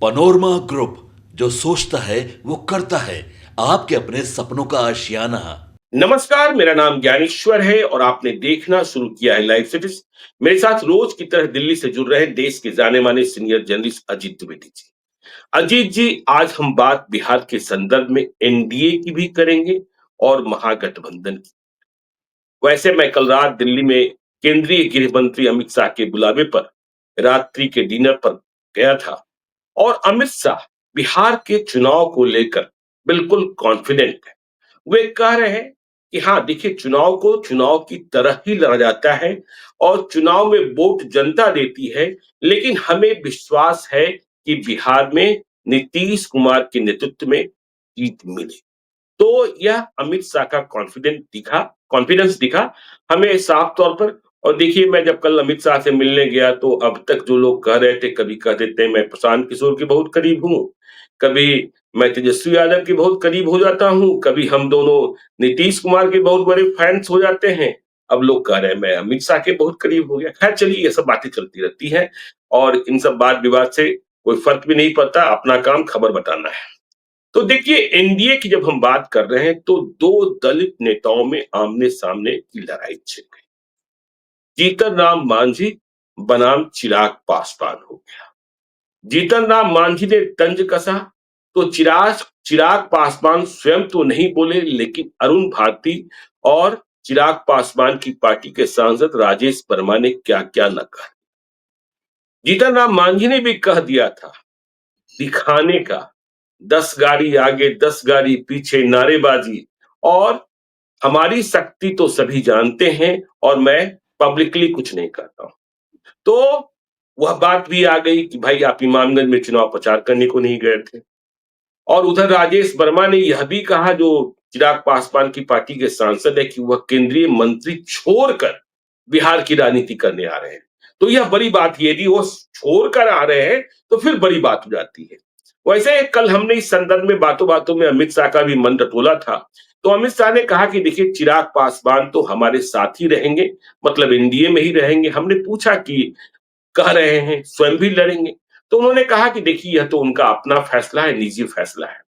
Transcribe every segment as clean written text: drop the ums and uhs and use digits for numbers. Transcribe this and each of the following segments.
Panorama group, जो सोचता है वो करता है। आपके अपने सपनों का आशियाना। नमस्कार, मेरा नाम ज्ञानेश्वर है और आपने देखना शुरू किया है लाइव सिटीज। मेरे साथ रोज की तरह दिल्ली से जुड़ रहे हैं देश के जाने माने सीनियर जर्नलिस्ट अजीत द्विवेदी जी। अजीत जी, आज हम बात बिहार के संदर्भ में एनडीए की भी करेंगे और महागठबंधन की। वैसे मैं कल रात दिल्ली में केंद्रीय गृह मंत्री अमित शाह के बुलावे पर रात्रि के डिनर पर गया था और अमित शाह बिहार के चुनाव को लेकर बिल्कुल कॉन्फिडेंट है। वे कह रहे हैं कि हाँ, देखिए, चुनाव को चुनाव की तरह ही लड़ा जाता है और चुनाव में वोट जनता देती है, लेकिन हमें विश्वास है कि बिहार में नीतीश कुमार के नेतृत्व में जीत मिले। तो यह अमित शाह का कॉन्फिडेंस दिखा हमें साफ तौर पर। और देखिए, मैं जब कल अमित शाह से मिलने गया तो अब तक जो लोग कह रहे थे, कभी कह देते हैं मैं प्रशांत किशोर के बहुत करीब हूँ, कभी मैं तेजस्वी यादव के बहुत करीब हो जाता हूँ, कभी हम दोनों नीतीश कुमार के बहुत बड़े फैंस हो जाते हैं। अब लोग कह रहे हैं मैं अमित शाह के बहुत करीब हो गया। खैर चलिए, ये सब बातें चलती रहती हैं और इन सब वाद विवाद से कोई फर्क भी नहीं पड़ता। अपना काम खबर बताना है। तो देखिए, एनडीए की जब हम बात कर रहे हैं तो दो दलित नेताओं में आमने सामने की लड़ाई छिड़ गई। जीतन राम मांझी बनाम चिराग पासवान हो गया। जीतन राम मांझी ने तंज कसा तो चिराग चिराग पासवान स्वयं तो नहीं बोले, लेकिन अरुण भारती और चिराग पासवान की पार्टी के सांसद राजेश वर्मा ने क्या क्या न कहा। जीतन राम मांझी ने भी कह दिया था दिखाने का, 10 गाड़ी आगे 10 गाड़ी पीछे नारेबाजी, और हमारी शक्ति तो सभी जानते हैं और मैं पब्लिकली कुछ नहीं करता हूं। तो वह बात भी आ गई कि भाई आप इमामगंज में चुनाव प्रचार करने को नहीं गए थे। और उधर राजेश वर्मा ने यह भी कहा, जो चिराग पासवान की पार्टी के सांसद है, कि वह केंद्रीय मंत्री छोड़कर बिहार की राजनीति करने आ रहे हैं। तो यह बड़ी बात है, यदि वो छोड़कर आ रहे हैं तो फिर बड़ी बात हो जाती है। वैसे कल हमने इस संदर्भ में बातों बातों में अमित शाह का भी मन टटोला था। तो अमित शाह ने कहा कि देखिए, चिराग पासवान तो हमारे साथ ही रहेंगे, मतलब एनडीए में ही रहेंगे। हमने पूछा कि कह रहे हैं स्वयं भी लड़ेंगे, तो उन्होंने कहा कि देखिए, यह तो उनका अपना फैसला है, निजी फैसला है।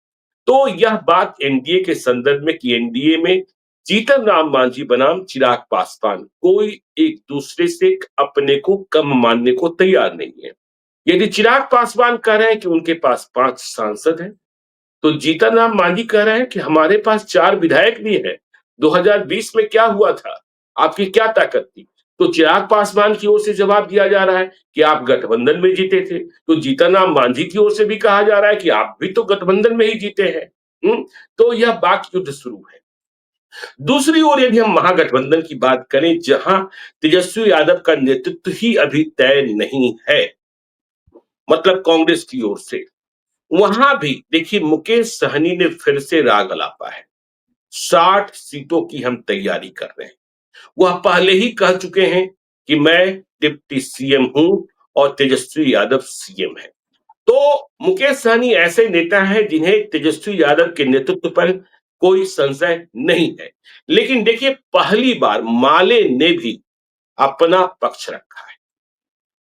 तो यह बात एनडीए के संदर्भ में कि एनडीए में जीतन राम मांझी बनाम चिराग पासवान, कोई एक दूसरे से अपने को कम मानने को तैयार नहीं है। यदि चिराग पासवान कह रहे हैं कि उनके पास 5 सांसद हैं, तो जीतन राम मांझी कह रहे हैं कि हमारे पास 4 विधायक भी हैं। 2020 में क्या हुआ था, आपकी क्या ताकत थी? तो चिराग पासवान की ओर से जवाब दिया जा रहा है कि आप गठबंधन में जीते थे। तो जीतन राम मांझी की ओर से भी कहा जा रहा है कि आप भी तो गठबंधन में ही जीते हैं। तो यह बाक युद्ध शुरू है। दूसरी ओर यदि हम महागठबंधन की बात करें, जहां तेजस्वी यादव का नेतृत्व ही अभी तय नहीं है, मतलब कांग्रेस की ओर से, वहां भी देखिए मुकेश सहनी ने फिर से राग अलापा है। 60 सीटों की हम तैयारी कर रहे हैं। वह पहले ही कह चुके हैं कि मैं डिप्टी सीएम हूं और तेजस्वी यादव सीएम है। तो मुकेश सहनी ऐसे नेता हैं जिन्हें तेजस्वी यादव के नेतृत्व पर कोई संशय नहीं है। लेकिन देखिए, पहली बार माले ने भी अपना पक्ष रखा है।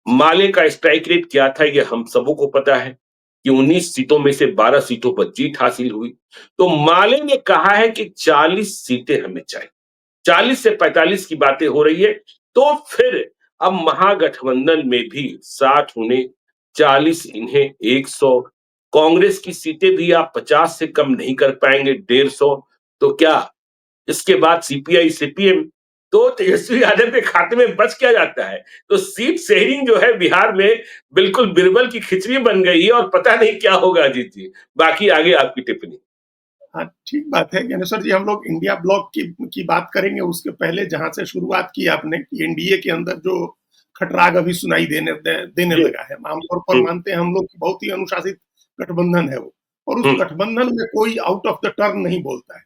माले का स्ट्राइक रेट क्या था, यह हम सबों को पता है कि 19 सीटों में से 12 सीटों पर जीत हासिल हुई। तो माले ने कहा है कि 40 सीटें हमें चाहिए। 40 से 45 की बातें हो रही है। तो फिर अब महागठबंधन में भी 60 उन्हें, 40 इन्हें, 100। कांग्रेस की सीटें भी आप 50 से कम नहीं कर पाएंगे, 150। तो क्या इसके बाद सीपीआई सीपीएम, तो तेजस्वी यादव के खाते में बच क्या जाता है? तो सीट शेयरिंग जो है बिहार में बिल्कुल बिरबल की खिचड़ी बन गई है और पता नहीं क्या होगा। अजीत जी, बाकी आगे आपकी टिप्पणी। हाँ, ठीक बात है ज्ञानेश्वर जी। हम लोग इंडिया ब्लॉक की बात करेंगे, उसके पहले जहां से शुरुआत की आपने कि एनडीए के अंदर जो खटराग अभी सुनाई देने जी। लगा है, आमतौर पर मानते हैं हम लोग कि बहुत ही अनुशासित गठबंधन है वो, और उस गठबंधन में कोई आउट ऑफ द टर्न नहीं बोलता है।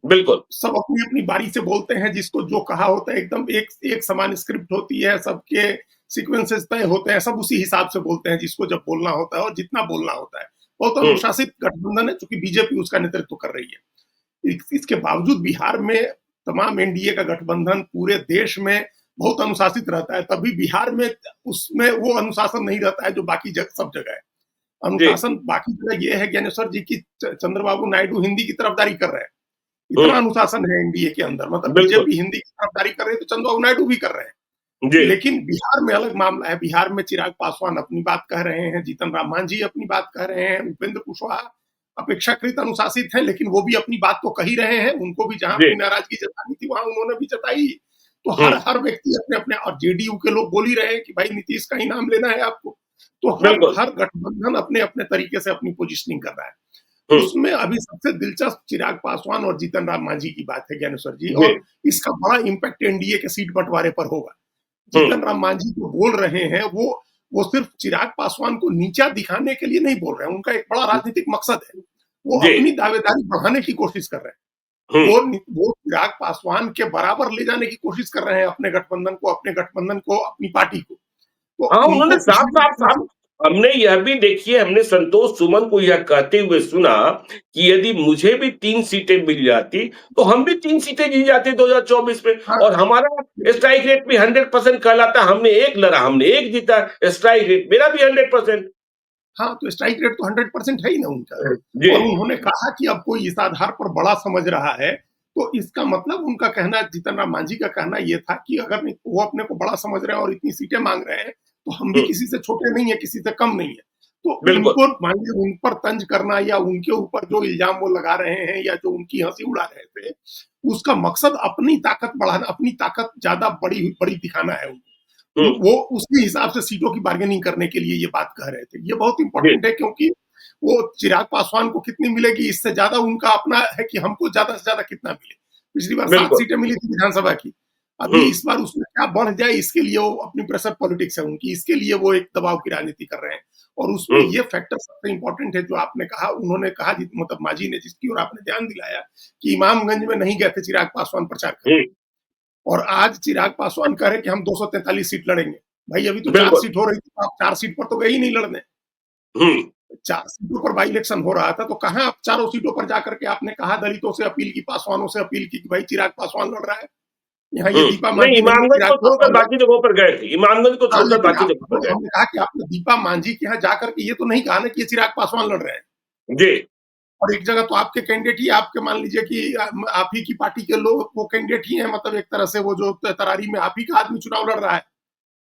बिल्कुल। सब अपनी अपनी बारी से बोलते हैं, जिसको जो कहा होता है एकदम एक समान स्क्रिप्ट होती है, सबके सीक्वेंसेस तय होते हैं, सब उसी हिसाब से बोलते हैं जिसको जब बोलना होता है और जितना बोलना होता है। बहुत अनुशासित गठबंधन है, चूंकि बीजेपी उसका नेतृत्व कर रही है। इसके बावजूद बिहार में तमाम एनडीए का गठबंधन पूरे देश में बहुत अनुशासित रहता है, तभी बिहार में उसमें वो अनुशासन नहीं रहता है जो बाकी सब जगह है। जी। अनुशासन बाकी जगह ये है ज्ञानेश्वर जी की चंद्रबाबू नायडू हिंदी की तरफदारी कर रहे हैं। हुँ, इतना अनुशासन है एनडीए के अंदर, मतलब बिल्कुल। बीजेपी हिंदी की तरफदारी कर रही है तो चंद्रबाबू नायडू भी कर रहे हैं। जी, लेकिन बिहार में अलग मामला है। बिहार में चिराग पासवान अपनी बात कह रहे हैं, जीतन राम मांझी अपनी बात कह रहे हैं, उपेंद्र कुशवाहा अपेक्षाकृत अनुशासित हैं, लेकिन वो भी अपनी बात तो कह ही रहे हैं। उनको भी जहां जी। अपनी नाराजगी जतानी थी वहां उन्होंने भी जताई। तो हुँ, हर व्यक्ति अपने अपने, और जेडीयू के लोग बोल ही रहे हैं कि भाई नीतीश का ही नाम लेना है आपको। तो हर बिल्कुल। हर गठबंधन अपने अपने तरीके से अपनी पोजिशनिंग कर रहा है। हुँ, उसमें अभी सबसे दिलचस्प चिराग पासवान और जीतन राम मांझी की बात है ज्ञानेश्वर जी, जी। और इसका बड़ा इम्पैक्ट एनडीए के सीट बंटवारे पर होगा। हुँ, जीतन राम मांझी जो बोल रहे हैं वो सिर्फ चिराग पासवान को नीचा दिखाने के लिए नहीं बोल रहे हैं। उनका एक बड़ा राजनीतिक मकसद है। वो जी। अपनी दावेदारी बढ़ाने की कोशिश कर रहे हैं। हुँ। वो चिराग पासवान के बराबर ले जाने की कोशिश कर रहे हैं अपने गठबंधन को, अपनी पार्टी को। तो हाँ, उन्होंने उनको पिछली साफ-साफ बार साफ हमने यह भी देखिए हमने संतोष सुमन को यह कहते हुए सुना कि यदि मुझे भी 3 सीटें मिल जाती, तो हम भी 3 सीटें जीत जाते 2024 में हाँ, और हमारा स्ट्राइक रेट भी 100% कहलाता। हमने 1 लड़ा, हमने 1 जीता, स्ट्राइक रेट मेरा भी 100%। हाँ, तो स्ट्राइक रेट तो 100% है ही ना उनका। जी। और उन्होंने कहा कि अब कोई इस आधार पर बड़ा समझ रहा है, तो इसका मतलब उनका कहना, जीतन राम मांझी का कहना ये था कि अगर वो अपने को बड़ा समझ रहे हैं और इतनी सीटें मांग रहे हैं, तो हम भी हुँ, किसी से छोटे नहीं है, किसी से कम नहीं है। तो बिल्कुल। उनको मान लीजिए उन पर तंज करना या उनके ऊपर जो इल्जाम वो लगा रहे हैं या जो उनकी हंसी उड़ा रहे थे, उसका मकसद अपनी ताकत बढ़ाना, अपनी ताकत ज्यादा बड़ी बड़ी दिखाना है उनको। हुँ, वो उसके हिसाब से सीटों की बार्गेनिंग करने के लिए ये बात कह रहे थे। ये बहुत जी, इंपॉर्टेंट है, क्योंकि वो चिराग पासवान को कितनी मिलेगी इससे ज्यादा उनका अपना है कि हमको ज्यादा से ज्यादा कितना मिले। पिछली बार 7 बिल्कुल। सीटें मिली थी विधानसभा की। हुँ, अभी इस बार उसमें क्या बढ़ जाए, इसके लिए वो अपनी प्रेशर पॉलिटिक्स है उनकी, इसके लिए वो एक दबाव की राजनीति कर रहे हैं। और उसमें हुँ, ये फैक्टर सबसे इंपॉर्टेंट है जो आपने कहा, उन्होंने कहा मतलब मांझी ने, जिसकी ओर आपने ध्यान दिलाया, कि इमामगंज में नहीं गए थे चिराग पासवान प्रचार करने। हुँ, और आज चिराग पासवान कह रहे हैं कि हम 243 सीट लड़ेंगे। भाई अभी तो 4 बिल्कुल। सीट हो रही थी, तो आप 4 सीट पर तो गए ही नहीं लड़ने। हुँ, 4 सीटों पर बाई इलेक्शन हो रहा था, तो कहाँ आप चारों सीटों पर जाकर के आपने कहा, दलितों से अपील की, पासवानों से अपील की कि भाई चिराग पासवान लड़ रहा है। यहाँ ये हुँ। दीपा नहीं, मांझी नहीं है, इमामगंज चिराग को छोड़कर पासवान है। बाकी जगहों पर गए थे। इमामगंज को हाँ, छोड़कर लेकिन बाकी आप, जगह पर गए हमने कहा कि आपने दीपा मांझी के यहाँ जाकर के ये तो नहीं कहा ना कि ये चिराग पासवान लड़ रहे हैं। थे। जी। और एक जगह तो आपके कैंडिडेट ही, आपके मान लीजिए कि आप ही की पार्टी के लोग वो कैंडिडेट ही हैं, मतलब एक तरह से वो जो तरारी में आप ही का आदमी चुनाव लड़ रहा है।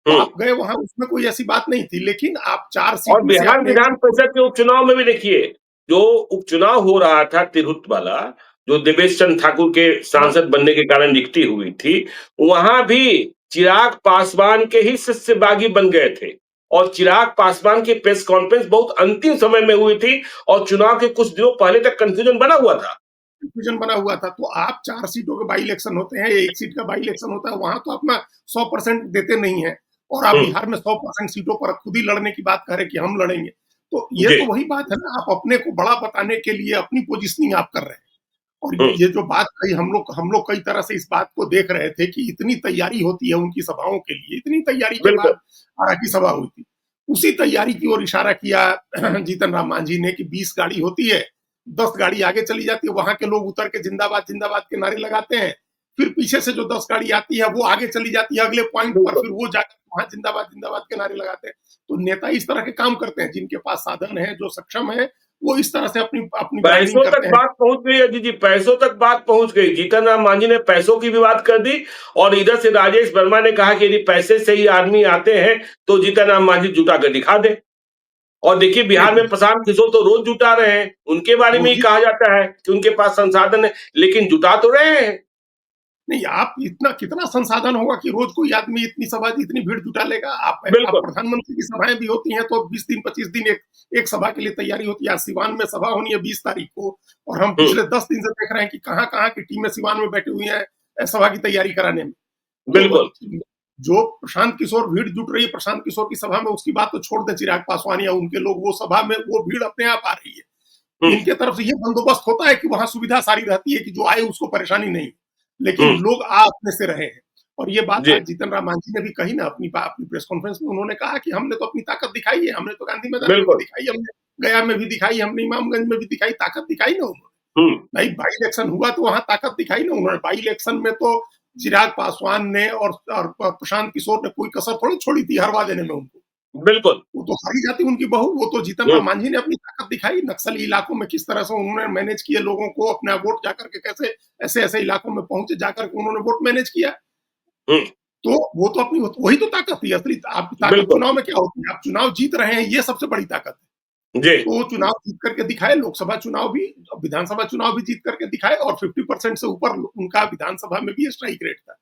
तो हुँ। आप गए वहाँ, उसमें कोई ऐसी बात नहीं थी, लेकिन आप 4 और सीट में से बिहार आपने एक विधान सीट परिषद के उपचुनाव में भी देखिए, जो उपचुनाव हो रहा था तिरहुत वाला, जो देवेश चंद्र ठाकुर के हाँ, सांसद बनने के कारण रिक्ति हुई थी, वहां भी चिराग पासवान के ही शिष्य बागी बन गए थे और चिराग पासवान की प्रेस कॉन्फ्रेंस बहुत अंतिम समय में हुई थी और चुनाव के कुछ दिनों पहले तक कंफ्यूजन बना हुआ था। कंफ्यूजन बना हुआ था। तो आप 4 सीटों के बाई इलेक्शन होते हैं, 1 सीट का बाई इलेक्शन होता है, वहाँ तो अपना 100% देते नहीं हैं। और आप हुँ, बिहार में 100% सीटों पर खुद ही लड़ने की बात कर रहे हैं कि हम लड़ेंगे। तो ये जी, तो वही बात है ना, आप अपने को बड़ा बताने के लिए अपनी पोजिशनिंग आप कर रहे हैं। और हुँ, ये जो बात कही, हम लोग कई तरह से इस बात को देख रहे थे कि इतनी तैयारी होती है उनकी सभाओं के लिए, इतनी तैयारी के बिल्कुल। बाद आरा की सभा हुई थी। उसी तैयारी की ओर इशारा किया जीतन राम मांझी ने कि 20 गाड़ी होती है, 10 गाड़ी आगे चली जाती है, वहां के लोग उतर के जिंदाबाद जिंदाबाद के नारे लगाते हैं। फिर पीछे से जो 10 गाड़ी आती है वो आगे चली जाती है अगले पॉइंट पर, बिल्कुल। फिर वो जाकर वहां जिंदाबाद जिंदाबाद के नारे लगाते हैं। तो नेता इस तरह के काम करते हैं, जिनके पास साधन है, जो सक्षम है, वो इस तरह से अपनी अपनी ब्रांडिंग पैसों तक करते हैं। बात पहुँच गई अजीत जी, पैसों तक बात पहुँच गई। जीतन राम मांझी ने पैसों की भी बात कर दी और इधर से राजेश वर्मा ने कहा कि यदि पैसे से ही आदमी आते हैं, तो जीतन राम मांझी जुटा कर दिखा दें। और देखिए बिहार नहीं, में प्रशांत किशोर तो रोज जुटा रहे हैं, उनके बारे में वो ही जी, कहा जाता है कि उनके पास संसाधन है, लेकिन जुटा तो रहे हैं। नहीं, आप इतना कितना संसाधन होगा कि रोज कोई आदमी इतनी सभा, इतनी भीड़ जुटा लेगा। आप बिल्कुल। प्रधानमंत्री की सभाएं भी होती हैं तो 20 दिन 25 दिन एक सभा के लिए तैयारी होती है। आज सिवान में सभा होनी है 20 तारीख को, और हम हुँ, पिछले 10 दिन से देख रहे हैं कि कहाँ कहाँ की टीमें सिवान में बैठी हुई हैं सभा की तैयारी कराने में। तो बिल्कुल। जो प्रशांत किशोर भीड़ जुट रही है प्रशांत किशोर की सभा में, उसकी बात तो छोड़ दे, चिराग पासवान या उनके लोग, वो सभा में वो भीड़ अपने आप आ रही हुँ, है। इनके तरफ से ये बंदोबस्त होता है कि वहां सुविधा सारी रहती है कि जो आए उसको परेशानी नहीं, लेकिन हुँ, लोग आ अपने से रहे हैं। और ये बात जी, आज जीतन राम मांझी ने भी कही ना अपनी प्रेस कॉन्फ्रेंस में, उन्होंने कहा कि हमने तो अपनी ताकत दिखाई है, हमने तो गांधी मैदान में भी बिल्कुल। दिखाई, हमने गया में भी दिखाई, हमने इमामगंज में भी दिखाई, ताकत दिखाई ना उन्होंने। हुँ, भाई बाई इलेक्शन हुआ तो वहां ताकत दिखाई ना उन्होंने। बाई इलेक्शन में तो चिराग पासवान ने और प्रशांत किशोर ने कोई कसर थोड़ी छोड़ी थी हरवा देने में उनको। बिल्कुल। वो तो हारी जाती उनकी बहू, वो तो जीतन हुँ, राम मांझी ने अपनी ताकत दिखाई, नक्सली इलाकों में किस तरह से उन्होंने मैनेज किया लोगों को, अपना वोट जाकर के कैसे ऐसे-ऐसे इलाकों में पहुँचे, जाकर के उन्होंने वोट मैनेज किया। हुँ, तो वो तो अपनी वही तो ताकत थी असली। आपकी ताकत बिल्कुल। चुनाव में क्या होती है? आप चुनाव जीत रहे हैं, ये सबसे बड़ी ताकत है। जी। तो वो चुनाव जीत करके दिखाए, लोकसभा चुनाव भी, विधानसभा चुनाव भी जीत करके दिखाए और 50% से ऊपर उनका विधानसभा में भी स्ट्राइक रेट था।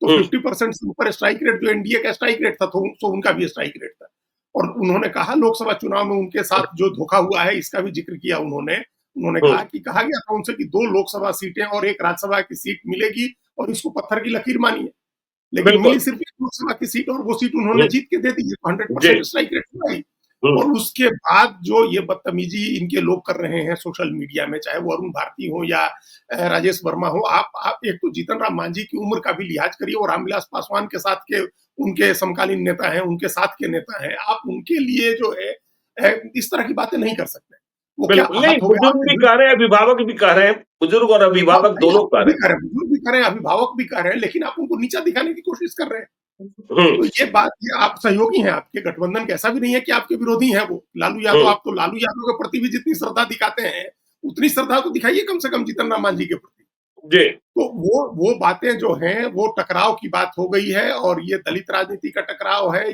तो हुँ, 50% से ऊपर स्ट्राइक रेट जो एनडीए का स्ट्राइक रेट था, तो उनका भी स्ट्राइक रेट था। और उन्होंने कहा लोकसभा चुनाव में उनके साथ जो धोखा हुआ है, इसका भी जिक्र किया उन्होंने। उन्होंने हुँ, कहा गया था उनसे कि 2 लोकसभा सीटें और 1 राज्यसभा की सीट मिलेगी और इसको पत्थर की लकीर मानिए। लेकिन मिली बिल्कुल। सिर्फ 1 लोकसभा की सीट और वो सीट उन्होंने हुँ, जीत के दे दी। ये तो जी। 100% स्ट्राइक रेट हुआ ही। हुँ, और उसके बाद जो ये बदतमीजी इनके लोग कर रहे हैं सोशल मीडिया में, चाहे वो अरुण भारती हो या राजेश वर्मा हो, आप एक तो जीतन राम मांझी की उम्र का भी लिहाज करिए, और रामविलास पासवान के साथ के उनके समकालीन नेता हैं, उनके साथ के नेता हैं। आप उनके लिए जो है इस तरह की बातें नहीं कर सकते। वो क्या बिल्कुल। नहीं, आहत हो गए? बुजुर्ग भी कह रहे हैं, अभिभावक भी कह रहे हैं, बुजुर्ग और हाँ, अभिभावक भाई दोनों आप कह भी रहे कर रहे हैं, बुजुर्ग भी कर रहे हैं, अभिभावक भी कर रहे हैं, लेकिन आप उनको नीचा दिखाने की कोशिश कर रहे हैं। हैं। हुँ, तो ये बात, ये आप सहयोगी हैं आपके गठबंधन के, ऐसा भी नहीं है कि आपके विरोधी हैं वो। लालू यादव, हुँ, आप तो लालू यादव के प्रति भी जितनी श्रद्धा दिखाते हैं, उतनी श्रद्धा तो दिखाइए कम से कम जीतन राम मांझी के प्रति। जी। तो वो बातें जो हैं, वो टकराव की बात हो गई है, और ये दलित राजनीति का टकराव है,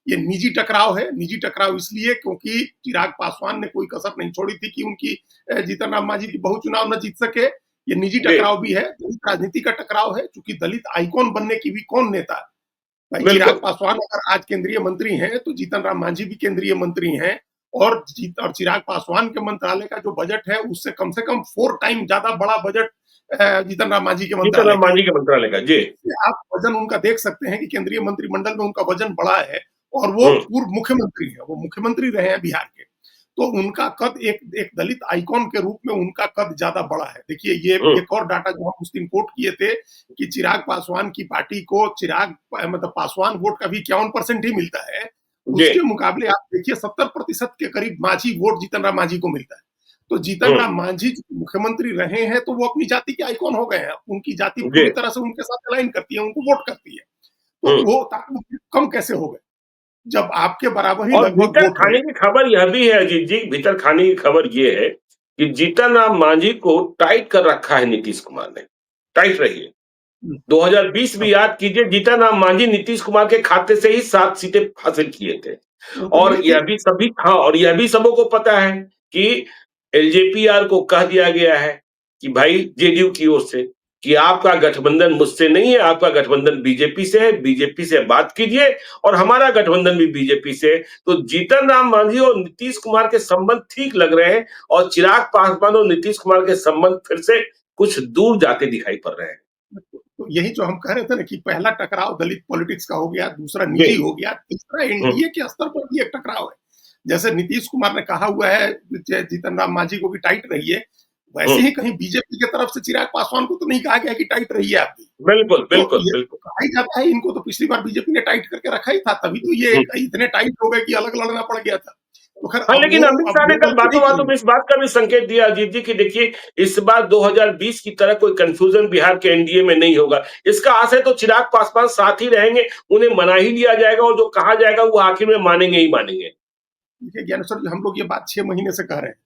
ये निजी टकराव है। निजी टकराव इसलिए क्योंकि चिराग पासवान ने कोई कसर नहीं छोड़ी थी कि उनकी जीतन राम मांझी की बहू चुनाव न जीत सके। ये निजी जी, टकराव भी है, दलित राजनीति का टकराव है, चूँकि दलित आइकॉन बनने की भी कौन नेता, भाई चिराग बिल्कुल। पासवान अगर आज केंद्रीय मंत्री हैं, तो जीतन राम मांझी भी केंद्रीय मंत्री हैं। और चिराग पासवान के मंत्रालय का जो बजट है, उससे कम से कम 4 टाइम ज़्यादा बड़ा बजट जीतन राम मांझी के जीतन मंत्रालय राम का है। मांझी के मंत्रालय का। जी। इससे आप वज़न उनका देख सकते हैं कि केंद्रीय मंत्रिमंडल में उनका वज़न बड़ा है, और वो हुँ, पूर्व मुख्यमंत्री हैं, वो मुख्यमंत्री रहे हैं बिहार के। तो उनका कद, एक एक दलित आइकॉन के रूप में उनका कद ज़्यादा बड़ा है। देखिए, ये हुँ, एक और डाटा जो हम उस दिन कोट किए थे कि चिराग पासवान की पार्टी को मतलब पासवान वोट का भी 51% ही मिलता है। जी। उसके मुकाबले आप देखिए 70% के करीब मांझी वोट जीतन राम मांझी को मिलता है। तो जीतन हुँ, राम मांझी मुख्यमंत्री रहे हैं, तो वो अपनी जाति के आइकॉन हो गए हैं। उनकी जाति जी। पूरी तरह से उनके साथ अलाइन करती है, उनको वोट करती है। तो हुँ। वो ताकत कम कैसे हो गए? जब आपके बराबर ही और लगभग भीतर वोट खाने हैं। की खबर यह भी है अजीत जी, भीतर खाने की खबर ये है कि जीतन राम मांझी को टाइट कर रखा है नीतीश कुमार ने। टाइट रहिए। हुँ, 2020 भी अब याद कीजिए, जीतन राम मांझी नीतीश कुमार के खाते से ही 7 सीटें हासिल किए थे। उनको और मिली थी। यह भी सभी हाँ, और यह भी सबों को पता है कि एलजेपीआर को कह दिया गया है कि भाई जेडीयू की ओर से कि आपका गठबंधन मुझसे नहीं है, आपका गठबंधन बीजेपी से है, बीजेपी से बात कीजिए और हमारा गठबंधन भी बीजेपी से है। तो जीतन राम मांझी और नीतीश कुमार के संबंध ठीक लग रहे हैं और चिराग पासवान और नीतीश कुमार के संबंध फिर से कुछ दूर जाते दिखाई पड़ रहे हैं। तो यही जो हम कह रहे थे ना कि पहला टकराव दलित पॉलिटिक्स का हो गया, दूसरा जी। निजी हो गया, तीसरा हुँ, एनडीए के स्तर पर भी एक टकराव है। जैसे नीतीश कुमार ने कहा हुआ है जीतन राम मांझी को कि टाइट रहिए, हुँ। वैसे ही कहीं बीजेपी की तरफ से चिराग पासवान को तो नहीं कहा गया कि टाइट रहिए आप भी। बिल्कुल, तो बिल्कुल, ये बिल्कुल। तो कहा ही जाता है, इनको तो पिछली बार बीजेपी ने टाइट करके रखा ही था, तभी तो ये हुँ। इतने टाइट हो गए कि अलग लड़ना पड़ गया था। तो खैर हाँ, अब लेकिन अमित शाह वो ने कल गलती नहीं बातों-बातों करेंगे। में इस बात का भी संकेत दिया अजीत जी कि देखिए, इस बार 2020 की तरह कोई कन्फ्यूजन बिहार के एनडीए में नहीं होगा। इसका आशय तो चिराग पासवान साथ ही रहेंगे, उन्हें मना ही लिया जाएगा और जो कहा जाएगा वो आखिर में मानेंगे ही मानेंगे। देखिए ज्ञानेश्वर जी, हम लोग ये बात 6 महीने से कह रहे हैं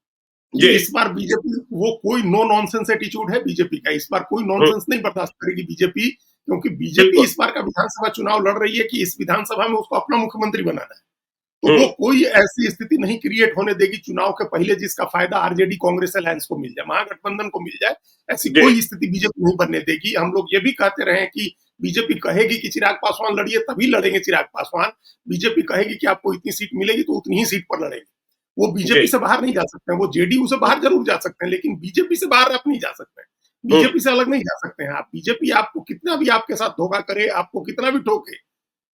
जी। कि इस बार बीजेपी, वो कोई नो नॉनसेंस एटीट्यूड है बीजेपी का। इस बार कोई हुँ, नॉनसेंस नहीं बर्दाश्त करेगी बीजेपी, क्योंकि बीजेपी बिल्कुल। इस बार का विधानसभा चुनाव लड़ रही है कि इस विधानसभा में उसको अपना मुख्यमंत्री बनाना है। तो हुँ, वो कोई ऐसी स्थिति नहीं क्रिएट होने देगी चुनाव के पहले जिसका फायदा आरजेडी कांग्रेस अलायंस को मिल जाए, महागठबंधन को मिल जाए। ऐसी जी, कोई स्थिति बीजेपी नहीं बनने देगी। हम लोग ये भी कहते रहे हैं कि बीजेपी कहेगी कि चिराग पासवान लड़िए, तभी लड़ेंगे चिराग पासवान। बीजेपी कहेगी कि आपको इतनी सीट मिलेगी तो उतनी ही सीट पर लड़ेंगे। वो जी। बीजेपी से बाहर नहीं जा सकते हैं, वो जेडीयू से बाहर जरूर जा सकते हैं, लेकिन बीजेपी से बाहर आप नहीं जा सकते हैं। हुँ, बीजेपी से अलग नहीं जा सकते हैं आप। बीजेपी आपको कितना भी आपके साथ धोखा करे, आपको कितना भी ठोके,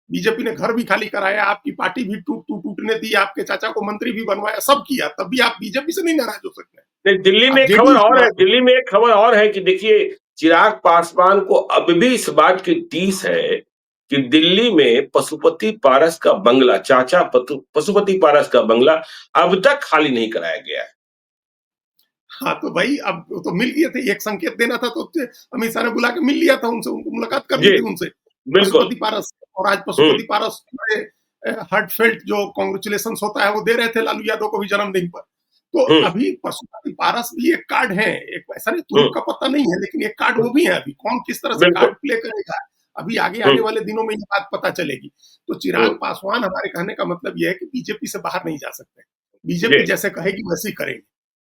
बीजेपी ने घर भी खाली कराया, आपकी पार्टी भी टूटने दी, आपके चाचा को मंत्री भी बनवाया, सब किया, तब भी आप बीजेपी से नहीं नाराज हो सकते हैं। नहीं, दिल्ली में आप एक खबर जेडीयू से और है, नाराज हो। दिल्ली में एक खबर और है कि देखिए, चिराग पासवान को अब भी इस बात की टीस है कि दिल्ली में पशुपति पारस का बंगला, चाचा पशुपति पारस का बंगला अब तक खाली नहीं कराया गया है। हाँ, तो भाई अब वो तो मिल गए थे, एक संकेत देना था तो अमित शाह ने बुला के मिल लिया था उनसे, उनको मुलाकात कर ली जी, थी उनसे, बिल्कुल। पशुपति पारस। और आज हुँ, पशुपति पारस हार्टफेल्ट जो कांग्रेचुलेशन होता है वो दे रहे थे लालू यादव को भी जन्मदिन पर। तो अभी पशुपति पारस भी एक कार्ड है, एक ऐसा नहीं तुरुप का पत्ता नहीं है, लेकिन एक कार्ड वो भी है। अभी कौन किस तरह से बिल्कुल। कार्ड प्ले करेगा, अभी आगे आने वाले दिनों में ये बात पता चलेगी। तो चिराग पासवान, हमारे कहने का मतलब ये है कि बीजेपी से बाहर नहीं जा सकते। बीजेपी जी। जैसे कहेगी वैसे ही करेंगे।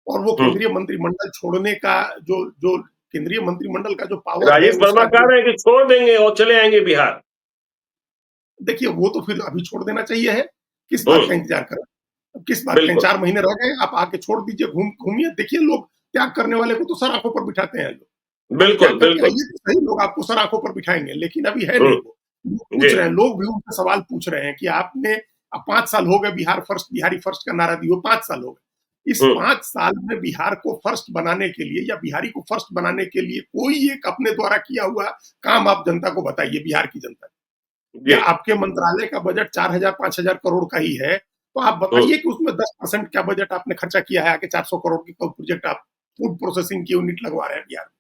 और वो केंद्रीय मंत्रिमंडल छोड़ने का जो जो केंद्रीय मंत्रिमंडल का जो पावर है राजेश वर्मा उसका कह रहे हैं कि छोड़ देंगे और चले आएंगे बिहार। देखिए वो तो फिर अभी छोड़ देना चाहिए है। किस बात का इंतजार कर रहे हैं? अब किस बात का? बिल्कुल 4 महीने रह गए, आप आके छोड़ दीजिए, घूमिए, देखिए लोग त्याग करने वाले को तो सर आँखों पर बिठाते हैं लोग। आप बिल्कुल त्याग करके बिल्कुल। आइए तो सही, लोग आपको सर आँखों पर बिठाएँगे, लेकिन अभी है नहीं हम्म, वो। लोग पूछ जी। रहे हैं, लोग भी उनसे सवाल पूछ रहे हैं कि आपने अब 5 साल हो गए बिहार फर्स्ट, बिहारी फर्स्ट का नारा दिए हुए 5 साल हो गए। इस हम्म, 5 साल में बिहार को फर्स्ट बनाने के लिए या बिहारी को फर्स्ट बनाने के लिए कोई एक अपने द्वारा किया हुआ काम आप जनता को बताइए, बिहार की जनता को। जी। या आपके मंत्रालय का बजट 4,000-5,000 करोड़ का ही है, तो आप हम्म, बताइए कि उसमें 10% क्या बजट आपने खर्चा किया है, आके 400 करोड़ की कोई प्रोजेक्ट आप फूड प्रोसेसिंग की यूनिट लगवा रहे हैं बिहार में।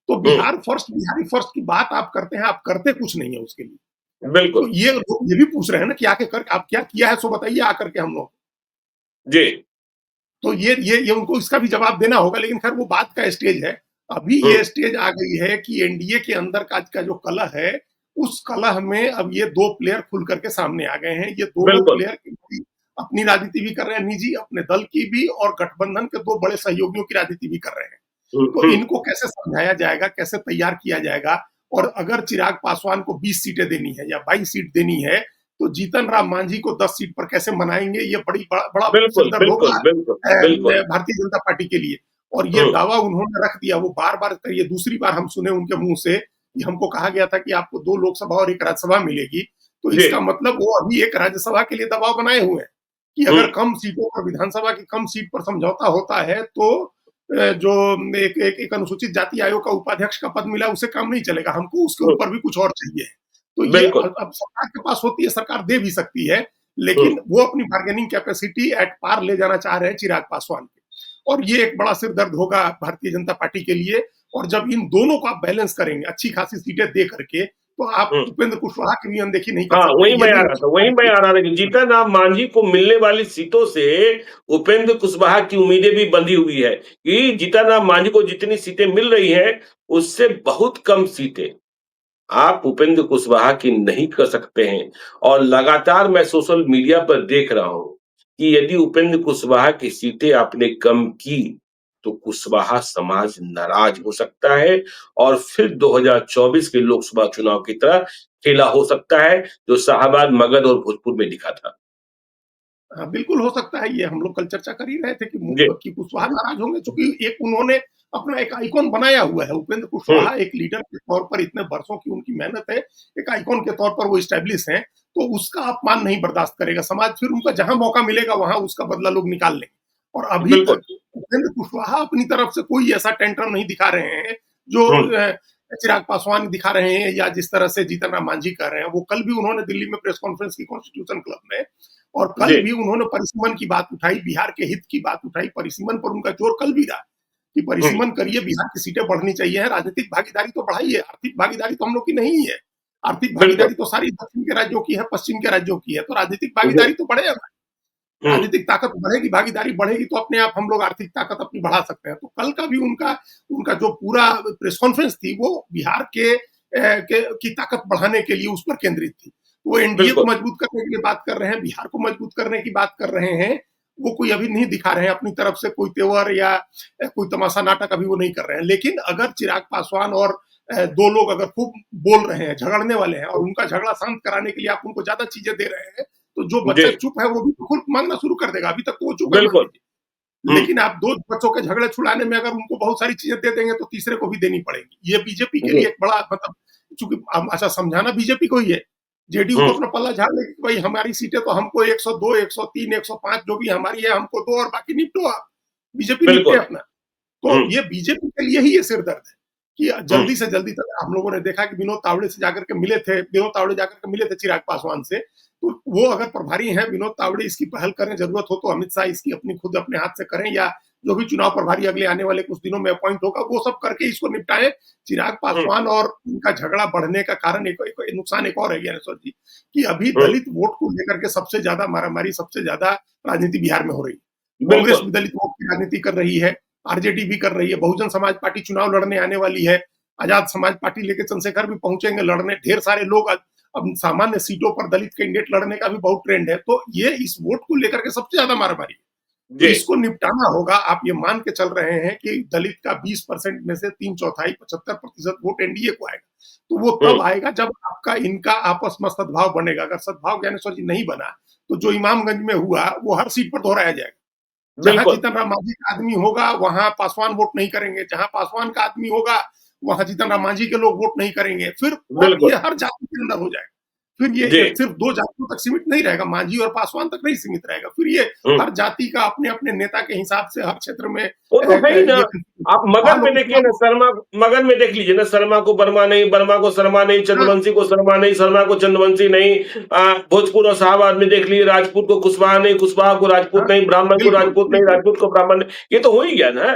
तो हम्म, बिहार फर्स्ट, बिहारी फर्स्ट की बात आप करते हैं, आप करते कुछ नहीं है उसके लिए। तो बिल्कुल। ये लोग ये भी पूछ रहे हैं ना कि आके कर आप क्या किया है सो बताइए आकर के हम लोग। जी। तो ये उनको इसका भी जवाब देना होगा, लेकिन खैर वो बात का स्टेज है। अभी ये हम्म, स्टेज आ गई है कि एनडीए के अंदर का जो कलह है, उस कलह में अब ये 2 प्लेयर खुल करके सामने आ गए हैं। ये दोनों बिल्कुल। प्लेयर की अपनी राजनीति भी कर रहे हैं निजी, अपने दल की भी, और गठबंधन के 2 बड़े सहयोगियों की राजनीति भी कर रहे हैं। तो हम्म, इनको कैसे समझाया जाएगा, कैसे तैयार किया जाएगा? और अगर चिराग पासवान को 20 सीटें देनी है या 22 सीट देनी है, तो जीतन राम मांझी को 10 सीट पर कैसे मनाएँगे? ये बड़ा बिल्कुल सिरदर्द बिल्कुल होगा बिल्कुल बिल्कुल। भारतीय जनता पार्टी के लिए। और ये हम्म, दावा उन्होंने रख दिया, वो बार-बार, ये दूसरी बार हम सुने उनके मुँह से कि हमको कहा गया था कि आपको 2 लोकसभा और 1 राज्यसभा मिलेगी। तो जी। इसका मतलब वो अभी एक राज्यसभा के लिए दबाव बनाए हुए हैं कि अगर हम्म, कम सीटों पर, विधानसभा की कम सीट पर समझौता होता है तो जो एक अनुसूचित जाति आयोग का उपाध्यक्ष का पद मिला उससे काम नहीं चलेगा, हमको उसके हम्म, ऊपर भी कुछ और चाहिए। तो ये बिल्कुल। अब सरकार के पास होती है, सरकार दे भी सकती है, हम्म, लेकिन वो अपनी बार्गेनिंग कैपेसिटी एट पार ले जाना चाह रहे हैं चिराग पासवान के। और ये एक बड़ा सिर दर्द होगा भारतीय जनता पार्टी के लिए। और जब इन दोनों को आप बैलेंस करेंगे अच्छी खासी सीटें दे करके, तो आप हम्म। उपेंद्र कुशवाहा की भी अनदेखी नहीं कर हाँ, सकते। वही ये मैं भी आ रहा था, वही मैं आ रहा था कि जीतन राम मांझी को मिलने वाली सीटों से उपेंद्र कुशवाहा की उम्मीदें भी बंधी हुई है कि जीतन राम मांझी को जितनी सीटें मिल रही हैं, उससे बहुत कम सीटें आप उपेंद्र कुशवाहा की नहीं कर सकते हैं। और लगातार मैं सोशल मीडिया पर देख रहा हूं कि यदि उपेंद्र कुशवाहा की सीटें आपने कम की तो कुशवाहा समाज नाराज हो सकता है और फिर 2024 के लोकसभा चुनाव की तरह खेला हो सकता है जो शाहबाद, मगध और भोजपुर में दिखा था। हाँ, बिल्कुल हो सकता है। ये हम लोग कल चर्चा कर ही रहे थे जी। कि कुशवाहा नाराज होंगे, चूंकि एक उन्होंने अपना एक आइकॉन बनाया हुआ है। उपेंद्र हम्म, कुशवाहा एक लीडर के तौर पर, इतने वर्षों की उनकी मेहनत है, एक आइकॉन के तौर पर वो स्टैब्लिश हैं, तो उसका अपमान नहीं बर्दाश्त करेगा समाज। फिर उनका जहां मौका मिलेगा वहां उसका बदला लोग निकाल लेंगे। और अभी बिल्कुल। तक उपेंद्र कुशवाहा अपनी तरफ से कोई ऐसा टेंट्रम नहीं दिखा रहे हैं जो हम्म, चिराग पासवान दिखा रहे हैं, या जिस तरह से जीतन राम मांझी कर रहे हैं। वो कल भी उन्होंने दिल्ली में प्रेस कॉन्फ्रेंस की कॉन्स्टिट्यूशन क्लब में, और जी। कल भी उन्होंने परिसीमन की बात उठाई, बिहार के हित की बात उठाई। परिसीमन पर उनका जोर कल भी रहा कि हम्म, परिसीमन करिए, बिहार की सीटें बढ़नी चाहिए, राजनीतिक भागीदारी तो बढ़ाइए, आर्थिक भागीदारी तो हम लोग की नहीं है। आर्थिक बिल्कुल। भागीदारी तो सारी दक्षिण के राज्यों की है, पश्चिम के राज्यों की है, तो राजनीतिक जी। भागीदारी तो बढ़े। हम्म, राजनीतिक ताकत बढ़ेगी, भागीदारी बढ़ेगी, तो अपने आप हम लोग आर्थिक ताकत अपनी बढ़ा सकते हैं। तो कल का भी उनका उनका जो पूरा प्रेस कॉन्फ्रेंस थी वो बिहार की ताकत बढ़ाने के लिए उस पर केंद्रित थी। वो एनडीए को बिल्कुल। मजबूत करने के लिए बात कर रहे हैं, बिहार को मजबूत करने की बात कर रहे हैं। वो कोई अभी नहीं दिखा रहे हैं अपनी तरफ से कोई तेवर या कोई तमाशा नाटक, अभी वो नहीं कर रहे हैं। लेकिन अगर चिराग पासवान और 2 लोग अगर खूब बोल रहे हैं, झगड़ने वाले हैं, और उनका झगड़ा शांत कराने के लिए आप उनको ज्यादा चीजें दे रहे हैं, तो जो जी। बच्चा चुप है वो भी खुद माँगना शुरू कर देगा। अभी तक तो वो चुप है, मान बिल्कुल। लीजिए। हम्म, लेकिन आप 2 बच्चों के झगड़े छुड़ाने में अगर उनको बहुत सारी चीज़ें दे देंगे तो तीसरे को भी देनी पड़ेगी। ये बीजेपी के जी। लिए एक बड़ा मतलब, चूँकि अच्छा समझाना बीजेपी को ही है। जेडीयू तो हम्म, अपना पल्ला झाड़ लेगी कि भाई हमारी सीटें तो हमको 102, 103, 105 जो भी हमारी है हमको दो, और बाकी निपटो आप। बीजेपी निपटे बिल्कुल। अपना। तो हम्म, ये बीजेपी के लिए ही ये सिरदर्द है कि हम्म, जल्दी से जल्दी तक हम लोगों ने देखा कि विनोद तावड़े से जाकर के मिले थे, विनोद तावड़े जाकर के मिले थे चिराग पासवान से। तो वो अगर प्रभारी हैं विनोद तावड़े, इसकी पहल करें, जरूरत हो तो अमित शाह इसकी अपनी खुद अपने हाथ से करें, या जो भी चुनाव प्रभारी अगले आने वाले कुछ दिनों में अपॉइंट होगा, वो सब करके इसको निपटाएं। चिराग पासवान और इनका झगड़ा बढ़ने का कारण एक नुकसान एक और है ज्ञानेश्वर जी, कि अभी दलित वोट को लेकर के सबसे ज्यादा मारामारी, सबसे ज्यादा राजनीति बिहार में हो रही है। कांग्रेस भी दलित वोट की राजनीति कर रही है, आरजेडी भी कर रही है, बहुजन समाज पार्टी चुनाव लड़ने आने वाली है, आजाद समाज पार्टी लेके चंद्रशेखर भी पहुंचेंगे लड़ने, ढेर सारे लोग अब सामान्य सीटों पर दलित कैंडिडेट लड़ने का भी बहुत ट्रेंड है। तो ये इस वोट को लेकर के सबसे ज्यादा मारामारी है, तो इसको निपटाना होगा। आप ये मान के चल रहे हैं कि दलित का 20% में से 3/4 75% वोट एनडीए को आएगा, तो वो तब आएगा जब आपका इनका आपस में सद्भाव बनेगा। अगर सद्भाव ज्ञानेश्वर जी नहीं बना, तो जो इमामगंज में हुआ वो हर सीट पर दोहराया जाएगा। जहां जीतन राम मांझी का आदमी होगा वहां पासवान वोट नहीं करेंगे, जहां पासवान का आदमी होगा वहां जीतन राम मांझी के लोग वोट नहीं करेंगे। फिर ये हर जाति के अंदर हो जाएगा। फिर ये सिर्फ 2 जातियों तक सीमित नहीं रहेगा, मांझी और पासवान तक नहीं सीमित रहेगा। फिर ये हर जाति का अपने अपने नेता के हिसाब से हर क्षेत्र में वो तो है ही ना। आप मगध में देखिए ना, शर्मा मगध में देख लीजिए ना, शर्मा को वर्मा नहीं, वर्मा को शर्मा नहीं, चंद्रवंशी को शर्मा नहीं, शर्मा को चंद्रवंशी नहीं। भोजपुर और शाहबाद में देख लीजिए, राजपूत को कुशवाहा नहीं, कुशवाहा को राजपूत नहीं, ब्राह्मण को राजपूत नहीं, राजपूत को ब्राह्मण नहीं। ये तो हो ही गया ना।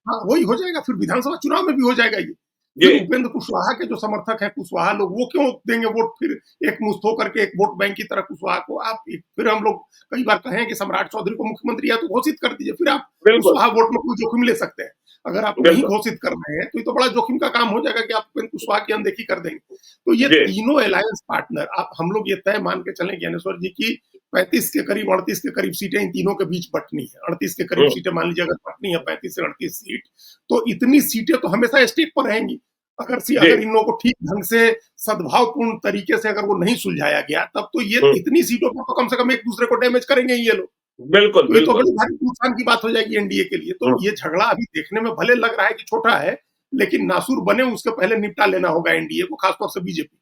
हाँ, वही हो जाएगा। फिर विधानसभा चुनाव में भी हो जाएगा ये। उपेंद्र कुशवाहा के जो समर्थक हैं, कुशवाहा लोग, वो क्यों देंगे वोट फिर एक मुश्त होकर के, एक वोट बैंक की तरह कुशवाहा को? आप फिर हम लोग कई बार कहें कि सम्राट चौधरी को मुख्यमंत्री या तो घोषित कर दीजिए, फिर आप कुशवाहा वोट में कोई जोखिम ले सकते हैं। अगर आप नहीं घोषित कर रहे हैं तो ये तो बड़ा जोखिम का काम हो जाएगा कि आप उपेंद्र कुशवाहा की अनदेखी कर देंगे। तो ये तीनों अलायंस पार्टनर, आप हम लोग ये तय मान के चलें ज्ञानेश्वर जी की 35 के करीब 38 के करीब सीटें इन तीनों के बीच बंटनी है। 38 के करीब सीटें मान लीजिए अगर बंटनी है, 35 से 38 सीट, तो इतनी सीटें तो हमेशा स्टेक पर रहेंगी। अगर इन लोगों को ठीक ढंग से सद्भावपूर्ण तरीके से अगर वो नहीं सुलझाया गया, तब तो ये इतनी सीटों पर तो कम से कम एक दूसरे को डैमेज करेंगे ये लोग। बिल्कुल, तो ये तो बड़ी भारी नुकसान की बात हो जाएगी एनडीए के लिए। तो ये झगड़ा अभी देखने में भले लग रहा है कि छोटा है, लेकिन नासूर बने उसके पहले निपटा लेना होगा एनडीए को, खासतौर से बीजेपी।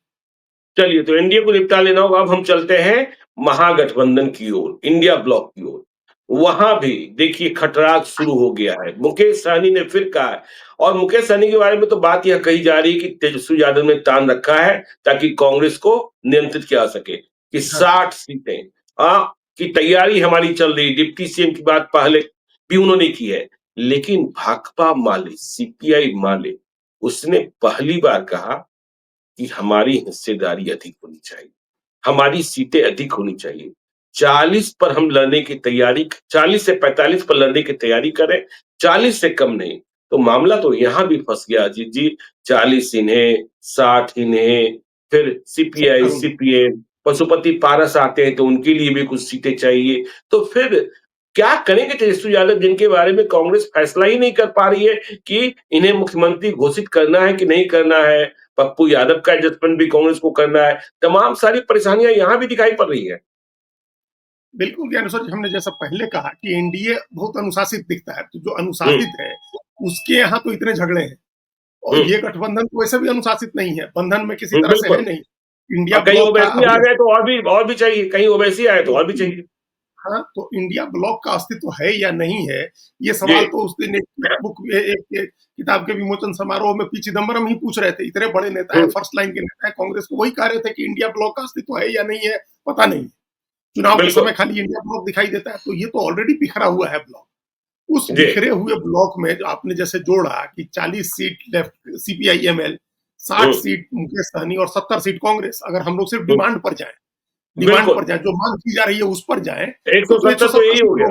चलिए, तो एनडीए को निपटा लेना होगा। अब हम चलते हैं महागठबंधन की ओर, इंडिया ब्लॉक की ओर। वहां भी देखिए खटराग शुरू हो गया है। मुकेश सहनी ने फिर कहा है, और मुकेश सहनी के बारे में तो बात यह कही जा रही है कि तेजस्वी यादव ने तान रखा है ताकि कांग्रेस को नियंत्रित किया सके कि 60 सीटें की तैयारी हमारी चल रही। डिप्टी सीएम की बात पहले भी उन्होंने की है, लेकिन भाकपा माले, सीपीआई माले, उसने पहली बार कहा कि हमारी हिस्सेदारी अधिक होनी चाहिए, हमारी सीटें अधिक होनी चाहिए। 40 पर हम लड़ने की तैयारी, 40 से 45 पर लड़ने की तैयारी करें, 40 से कम नहीं। तो मामला तो यहां भी फंस गया अजीत जी। 40 इन्हें, 60 इन्हें, फिर सीपीआई, सीपीएम, पशुपति पारस आते हैं तो उनके लिए भी कुछ सीटें चाहिए। तो फिर क्या करेंगे तेजस्वी यादव, जिनके बारे में कांग्रेस फैसला ही नहीं कर पा रही है कि इन्हें मुख्यमंत्री घोषित करना है कि नहीं करना है। पप्पू यादव का एडजस्टमेंट भी कांग्रेस को करना है। तमाम सारी परेशानियां यहां भी दिखाई पड़ रही है। बिल्कुल ज्ञानेश्वर जी, हमने जैसा पहले कहा कि एनडीए बहुत अनुशासित दिखता है, तो जो अनुशासित है उसके यहाँ तो इतने झगड़े हैं, और ये गठबंधन तो वैसे भी अनुशासित नहीं है, बंधन में किसी तरह से है नहीं। इंडिया कहीं ओवैसी आ गए तो और भी चाहिए, कहीं ओवैसी आए तो और भी चाहिए। हाँ, तो इंडिया ब्लॉक का अस्तित्व है या नहीं है, ये सवाल तो उस दिन एक किताब के विमोचन समारोह में पी चिदम्बरम ही पूछ रहे थे। इतने बड़े नेता है, फर्स्ट लाइन के नेता है कांग्रेस को, वही कह रहे थे कि इंडिया ब्लॉक का अस्तित्व है या नहीं है पता नहीं। चुनाव के समय खाली इंडिया ब्लॉक दिखाई देता है, तो ये तो ऑलरेडी बिखरा हुआ है ब्लॉक। उस बिखरे हुए ब्लॉक में जो आपने जैसे जोड़ा कि 40 seat left CPI ML, 60 seat Mukesh Sahni और 70 सीट कांग्रेस, अगर हम लोग सिर्फ डिमांड पर जाए, जो मांग की जा रही है उस पर जाए, 170 तो यही हो गया,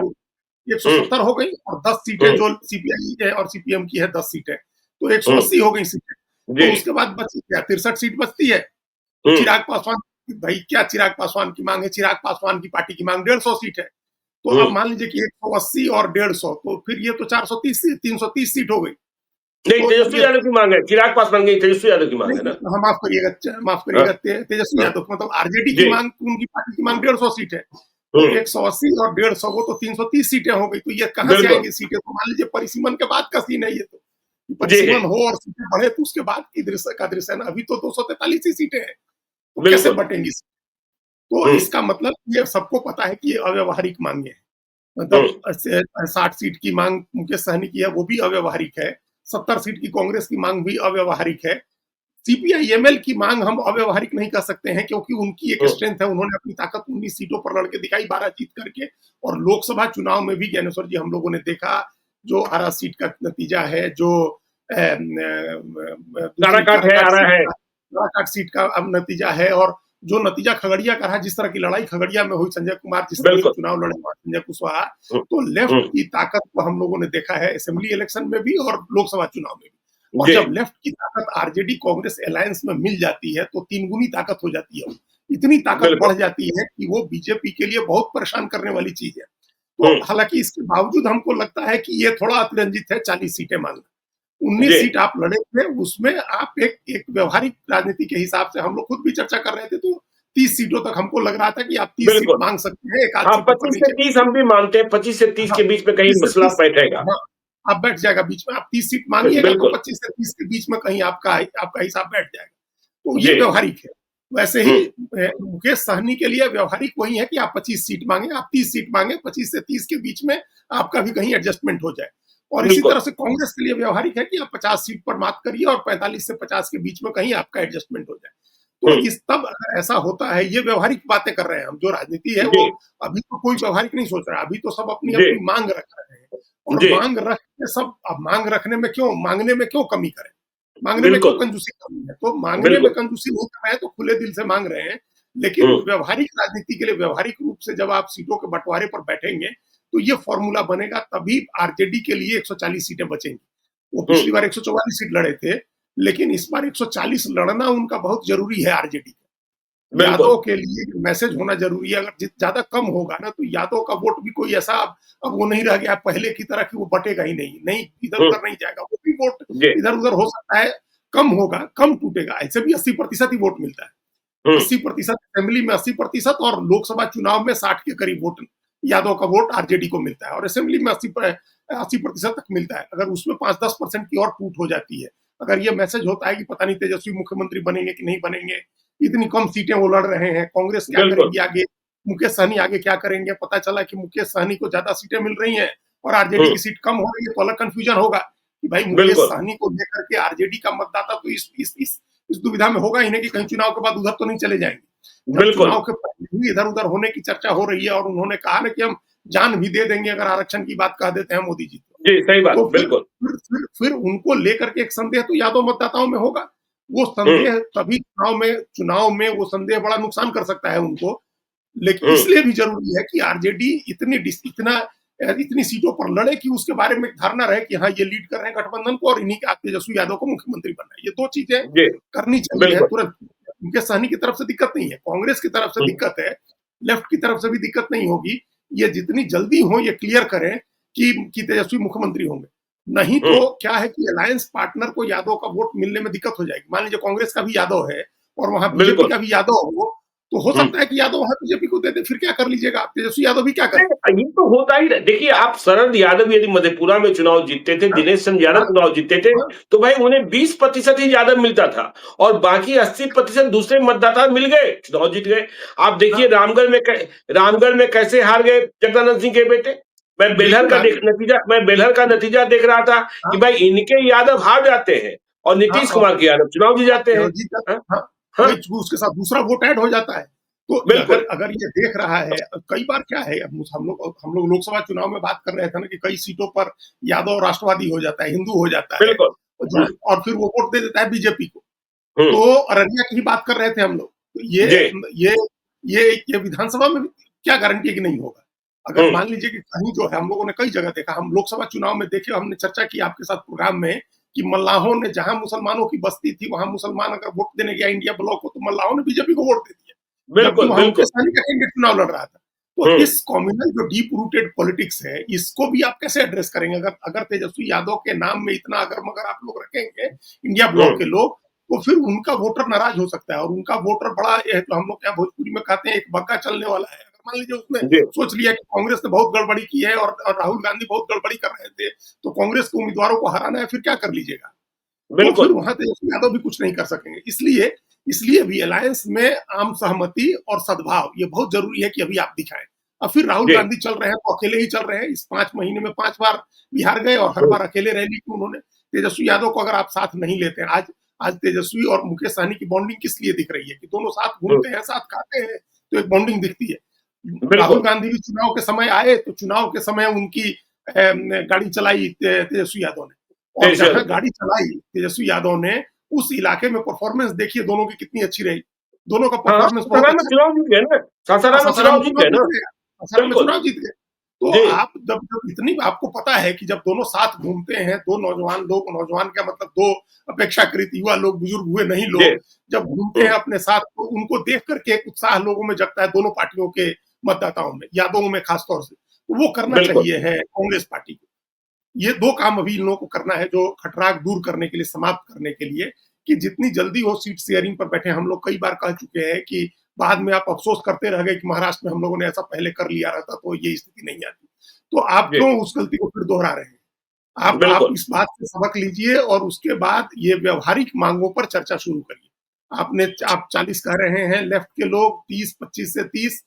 170 हो गई, और 10 सीटें जो सीपीआई है और सीपीएम की है 10 सीटें, तो 180 हो गई सीटें। तो उसके बाद बची क्या, 63 सीट बचती है। चिराग पासवान, भाई क्या चिराग पासवान की मांग है? चिराग पासवान की पार्टी की मांग 150 सीट है। तो अब मान लीजिए कि 180 और 150, तो फिर ये तो 430 सीट, 330 सीट हो गई। नहीं, तेजस्वी यादव की मांग है, चिराग पासवान की तेजस्वी यादव की मांग है ना। हाँ, माफ करिएगा, तेजस्वी यादव मतलब आरजेडी की मांग, उनकी पार्टी की मांग 150 सीट है। तो 180 और 150 वो तो 330 सीटें हो गई। तो ये कहाँ से आएंगी सीटें? तो मान लीजिए परिसीमन के बाद का सीन है ये, तो परिसीमन हो और सीटें बढ़े तो उसके बाद की दृश्य है ना। अभी तो 243 ही सीटें हैं, तो कैसे बटेंगी? तो इसका मतलब ये सबको पता है कि ये अव्यवहारिक मांगे हैं। मतलब 60 सीट की मांग मुकेश सहनी की है, वो भी अव्यवहारिक है। 70 सीट की कांग्रेस की मांग भी अव्यवहारिक है। सीपीआई एमएल की मांग हम अव्यवहारिक नहीं कर सकते हैं, क्योंकि उनकी एक स्ट्रेंथ है, उन्होंने अपनी ताकत 19 सीटों पर लड़के दिखाई, 12 जीत करके। और लोकसभा चुनाव में भी ज्ञानेश्वर जी हम लोगों ने देखा जो आरा सीट का नतीजा है, जो दूसरी काराकाट है, आ रहा है। काराकाट सीट का अब नतीजा है, और जो नतीजा खगड़िया का रहा, जिस तरह की लड़ाई खगड़िया में हुई, संजय कुमार जिस तरह से बिल्कुल। चुनाव लड़े संजय कुशवाहा, हम्म, तो लेफ्ट हम्म, की ताकत को हम लोगों ने देखा है असेंबली इलेक्शन में भी और लोकसभा चुनाव में भी। और जी जब लेफ्ट की ताकत आरजेडी कांग्रेस अलायंस में मिल जाती है तो तीन गुनी ताकत हो जाती है, इतनी ताकत बिल्कुल। बढ़ जाती है कि वो बीजेपी के लिए बहुत परेशान करने वाली चीज है। तो हम्म, हालांकि इसके बावजूद हमको लगता है कि ये थोड़ा अतिरंजित है 40 सीटें मांगना। 19 जी सीट आप लड़े थे, उसमें आप एक व्यवहारिक राजनीति के हिसाब से, हम लोग खुद भी चर्चा कर रहे थे, तो 30 सीटों तक हमको लग रहा था कि आप 30 सीट बिल्कुल। मांग सकते हैं, एक आध हाँ, सीट ऊपर 25 से नीचे। 30 हम भी मानते हैं, 25 से 30 हाँ, के बीच में कहीं 30 से मसला 30, बैठेगा। हाँ, आप बैठ जाएगा बीच में, आप 30 सीट मांगिएगा तो बिल्कुल। 25 से 30 के बीच में कहीं आपका आपका हिसाब बैठ जाएगा। तो ये जी। व्यवहारिक है। वैसे ही हम्म, मुकेश सहनी के लिए व्यवहारिक वही है कि आप 25 सीट मांगे, आप 30 सीट मांगे, 25 से 30 के बीच में आपका भी कहीं एडजस्टमेंट हो जाए। और इसी बिल्कुल। तरह से कांग्रेस के लिए व्यवहारिक है कि आप 50 सीट पर बात करिए और 45 से 50 के बीच में कहीं आपका एडजस्टमेंट हो जाए। तो हम्म, इस तब अगर ऐसा होता है, ये व्यवहारिक बातें कर रहे हैं हम, जो राजनीति है वो जी अभी तो कोई व्यवहारिक नहीं सोच रहा है, अभी तो सब अपनी जी अपनी मांग रख रहे हैं। और जी मांग रख के सब, अब मांग रखने में क्यों, मांगने में क्यों कमी करें, मांगने में क्यों बिल्कुल। कंजूसी करनी है। तो मांगने में बिल्कुल। कंजूसी नहीं कर रहे हैं, तो खुले दिल से मांग रहे हैं। लेकिन हम्म, व्यवहारिक राजनीति के लिए व्यवहारिक रूप से जब आप सीटों के बंटवारे पर बैठेंगे, तो ये फॉर्मूला बनेगा, तभी आरजेडी के लिए 140 सीटें बचेंगी। वो पिछली बार 144 सीट लड़े थे, लेकिन इस बार 140 लड़ना उनका बहुत जरूरी है आरजेडी का। बिल्कुल। यादव के लिए मैसेज होना जरूरी है। अगर ज्यादा कम होगा ना, तो यादव का वोट भी कोई ऐसा अब वो नहीं रह गया पहले की तरह कि वो बटेगा ही नहीं, नहीं इधर हम्म, उधर नहीं जाएगा, वो भी वोट जी इधर उधर हो सकता है, कम होगा, कम टूटेगा। ऐसे भी 80% ही वोट मिलता है, हम्म, 80% असेंबली में 80% और लोकसभा चुनाव में 60 के करीब वोट यादव का वोट आरजेडी को मिलता है, और असेंबली में 80% तक मिलता है। अगर उसमें 5-10% की और टूट हो जाती है, अगर ये मैसेज होता है कि पता नहीं तेजस्वी मुख्यमंत्री बनेंगे कि नहीं बनेंगे, इतनी कम सीटें वो लड़ रहे हैं, कांग्रेस क्या बिल्कुल। करेगी आगे, मुकेश सहनी आगे क्या करेंगे, पता चला कि मुकेश सहनी को ज्यादा सीटें मिल रही हैं और आरजेडी हम्म, की सीट कम हो रही है, तो अलग कंफ्यूजन होगा कि भाई मुकेश बिल्कुल। सहनी को लेकर के आरजेडी का मतदाता तो इस दुविधा में होगा ही नहीं कि कहीं चुनाव के बाद उधर तो नहीं चले जाएंगे। जब बिल्कुल। चुनाव के पहले ही इधर उधर होने की चर्चा हो रही है, और उन्होंने कहा ना कि हम जान भी दे देंगे अगर आरक्षण की बात कह देते हैं मोदी जी जी सही बात, तो बिल्कुल। फिर उनको लेकर के एक संदेह तो यादव मतदाताओं में होगा। वो हम्म, संदेह तभी चुनाव में वो संदेह बड़ा नुकसान कर सकता है उनको। लेकिन हम्म, इसलिए भी जरूरी है कि आरजेडी इतनी सीटों पर लड़े कि उसके बारे में एक धारणा रहे कि हाँ, ये लीड कर रहे हैं गठबंधन को, और इन्हीं के तेजस्वी यादव को मुख्यमंत्री बनना है। ये दो चीजें जी करनी चाहिए बिल्कुल। तुरंत। मुकेश सहनी की तरफ से दिक्कत नहीं है, कांग्रेस की तरफ से हम्म, दिक्कत है, लेफ्ट की तरफ से भी दिक्कत नहीं होगी। ये जितनी जल्दी हो ये क्लियर करें कि तेजस्वी मुख्यमंत्री होंगे। नहीं तो हम्म, क्या है कि अलायंस पार्टनर को यादव का वोट मिलने में दिक्कत हो जाएगी। मान लीजिए कांग्रेस का भी यादव है और वहां बीजेपी बिल्कुल। का भी यादव हो, तो हो हम्म, सकता है कि यादव वहां बीजेपी को दे दे, फिर क्या कर लीजिएगा आप, तेजस्वी यादव भी क्या करें। ये तो होता ही देखिए, आप शरद यादव यदि मधेपुरा में चुनाव जीतते थे, हाँ, दिनेश चंद्र यादव हाँ, चुनाव जीतते थे, हाँ, तो भाई उन्हें 20% ही यादव मिलता था और बाकी 80% दूसरे मतदाता मिल गए, चुनाव जीत गए। आप देखिए हाँ, रामगढ़ में कैसे हार गए जगदानंद सिंह के बेटे। बिल्कुल हार गए। मैं बेलहर का नतीजा देख रहा था कि हाँ, भाई इनके यादव हार जाते हैं और हाँ, नीतीश और कुमार के यादव चुनाव जीत जाते हैं। जी हाँ, हाँ, हाँ, वही उसके साथ दूसरा वोट ऐड हो जाता है। तो अगर बिल्कुल, अगर ये देख रहा है, कई बार क्या है, अब हम लोग लोकसभा चुनाव में बात कर रहे थे ना कि कई सीटों पर यादव राष्ट्रवादी हो जाता है, हिंदू हो जाता है, बिल्कुल। हुँ, और फिर वो वोट दे देता है बीजेपी को। हुँ, तो अररिया की ही बात कर रहे थे हम लोग। तो जी, ये ये विधानसभा में क्या गारंटी है कि नहीं होगा? अगर हुँ, मान लीजिए कि कहीं जो है, हम लोगों ने कई जगह देखा, हम लोकसभा चुनाव में देखे, हमने चर्चा की आपके साथ प्रोग्राम में कि मल्लाहों ने, जहां मुसलमानों की बस्ती थी, वहां मुसलमान अगर वोट देने गया इंडिया ब्लॉक को, तो मल्लाहों ने बीजेपी को वोट दे दिया, जबकि बिल्कुल, वहां बिल्कुल। मुकेश सहनी का कैंडिडेट चुनाव लड़ रहा था। तो हुँ, इस कम्युनल जो डीप रूटेड पॉलिटिक्स है, इसको भी आप कैसे एड्रेस करेंगे? अगर अगर तेजस्वी यादव के नाम में इतना अगर मगर आप लोग रखेंगे, इंडिया हुँ, ब्लॉक के लोग, तो फिर उनका वोटर नाराज हो सकता है, और उनका वोटर बड़ा, जो हम लोग क्या भोजपुरी में कहते हैं, एक बग्गा चलने वाला है। अगर मान लीजिए उसने जी, सोच लिया कि कांग्रेस ने बहुत गड़बड़ी की है और राहुल गांधी बहुत गड़बड़ी कर रहे थे, तो कांग्रेस के उम्मीदवारों को हराना है, फिर क्या कर लीजिएगा? तो फिर बिल्कुल, वहां तेजस्वी यादव भी कुछ नहीं कर सकेंगे। इसलिए इसलिए भी अलायंस में आम सहमति और सद्भाव ये बहुत जरूरी है कि अभी आप दिखाएं। अब फिर राहुल जी, गांधी चल रहे हैं तो अकेले ही चल रहे हैं, इस 5 महीने में 5 बार बिहार गए और हर हुँ, बार अकेले रैली की उन्होंने। तेजस्वी यादव को अगर आप साथ नहीं लेते हैं, आज आज तेजस्वी और मुकेश सहनी की बॉन्डिंग किस लिए दिख रही है कि दोनों साथ हुँ, घूमते हैं, साथ खाते हैं, तो एक बॉन्डिंग दिखती है। राहुल बिल्कुल, गांधी भी चुनाव के समय आए, तो चुनाव के समय उनकी गाड़ी चलाई तेजस्वी यादव ने, और तेजस्वी जहां यादव। गाड़ी चलाई तेजस्वी यादव ने, उस इलाके में परफॉर्मेंस देखिए दोनों की कितनी अच्छी रही। दोनों का हाँ, हाँ, परफॉर्मेंस बहुत सासाराम में अच्छा। चुनाव जीत गए ना, सासाराम में सासाराम में चुनाव जीत चुनाव गए जीत ना, गए, सासाराम में बिल्कुल। चुनाव जीत गए। तो जी, आप जब जब इतनी आपको पता है कि जब दोनों साथ घूमते हैं, दो नौजवान लोग, नौजवान क्या मतलब दो अपेक्षाकृत युवा लोग, बुजुर्ग हुए नहीं जी। लोग, जब घूमते हैं हुँ, अपने साथ, तो उनको देख करके एक उत्साह लोगों में जगता है, दोनों पार्टियों के मतदाताओं में, यादवों में खास तौर से। तो वो करना बिल्कुल। चाहिए है कांग्रेस पार्टी को। ये 2 काम अभी इन लोगों को करना है, जो खटराक दूर करने के लिए, समाप्त करने के लिए, कि जितनी जल्दी हो सीट शेयरिंग पर बैठे। हम लोग कई बार कह चुके हैं कि बाद में आप अफ़सोस करते रह गए कि महाराष्ट्र में हम लोगों ने ऐसा पहले कर लिया रहता तो ये स्थिति नहीं आती। तो आप जी, क्यों उस गलती को फिर दोहरा रहे हैं? आप बिल्कुल। इस बात से सबक लीजिए और उसके बाद ये व्यावहारिक माँगों पर चर्चा शुरू करिए। आप 40 कह रहे हैं लेफ्ट के लोग, 30, 25 से 30,